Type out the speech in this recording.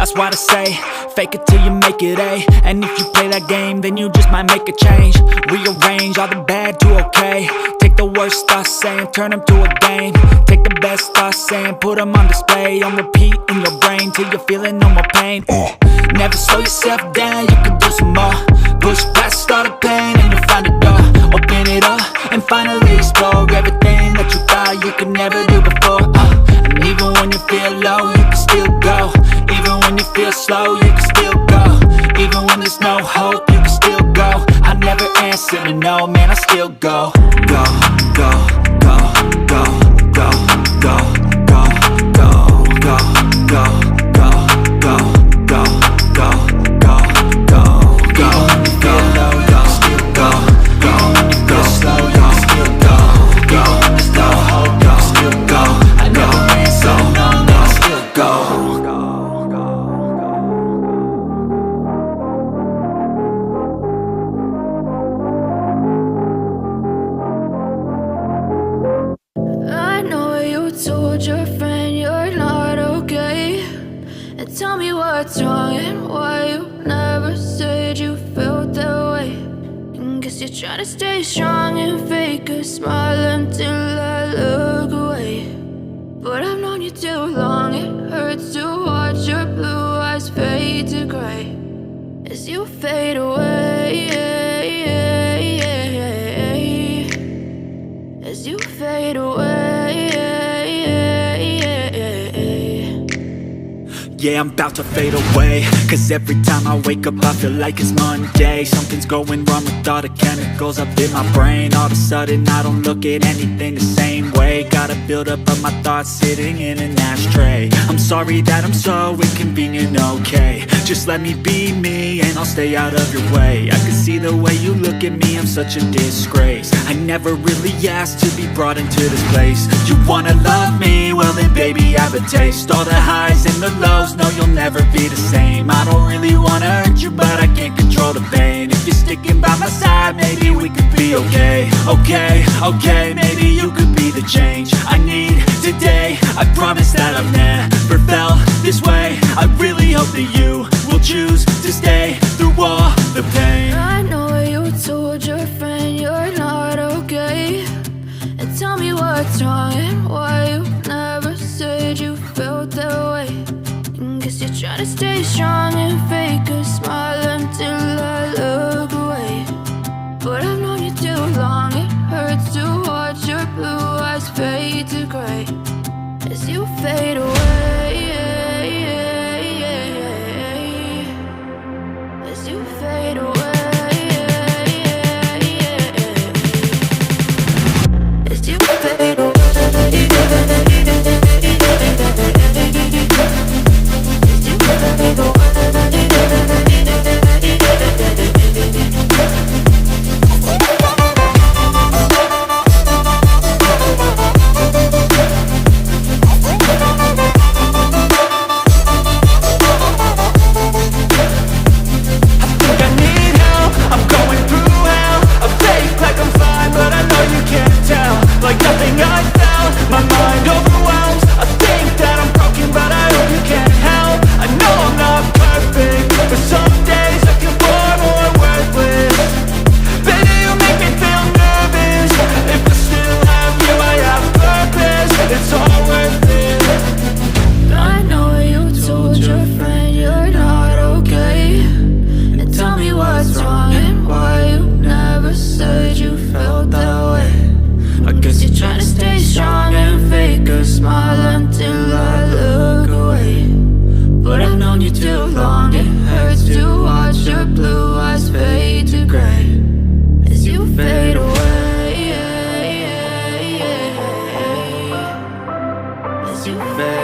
That's why I say, fake it till you make it A. And if you play that game, then you just might make a change. Rearrange all the bad to okay. Take the worst thoughts saying, turn them to a game. Take the best thoughts saying, put them on display. On repeat in your brain till you're feeling no more pain. Never slow yourself down, you can do some more. Push past all the pain and you'll find a door. Open it up and finally explore everything that you thought you could never do before. And even when you feel low, you can still go. Even when you feel slow, you can still go. Even when there's no hope, you can still go. I never answer to no, man, I still go. Go, go, go, go, go, go, go, go, go, go, go, go, go, go, go, go, go. Even when you feel low, you can still go. Even when you feel slow, you can still go. Even when there's no hope, you can still go. I never answer to no, man, I still go. I know you told your friend you're not okay, and tell me what's wrong and why you never said you felt that way. And guess you're trying to stay strong and fake a smile until I look away. But I've known you too long, it hurts to watch your blue eyes fade to gray as you fade away. As you fade away. Yeah, I'm about to fade away, cause every time I wake up I feel like it's Monday. Something's going wrong with all the chemicals up in my brain. All of a sudden I don't look at anything the same way. Got a build up of my thoughts sitting in an ashtray. I'm sorry that I'm so inconvenient, okay. Just let me be me and I'll stay out of your way. I can see the way you look at me, I'm such a disgrace. I never really asked to be brought into this place. You wanna love me? Well then baby I have a taste. All the highs and the lows, no you'll never be the same. I don't really wanna hurt you but I can't control the pain. If you're sticking by my side, maybe we could be okay. Okay, okay, maybe you could be the change I need today. I promise that I've never felt this way. I really hope that you will choose to stay through all the pain. I know you told your friend you're not okay, and tell me what's wrong and why you never said you felt that way. And guess you're trying to stay strong and fake a smile until I look away. But I've known you too long, it hurts to watch your blue eyes fade to gray as you fade away. As you fade away. As you fade away. As you fade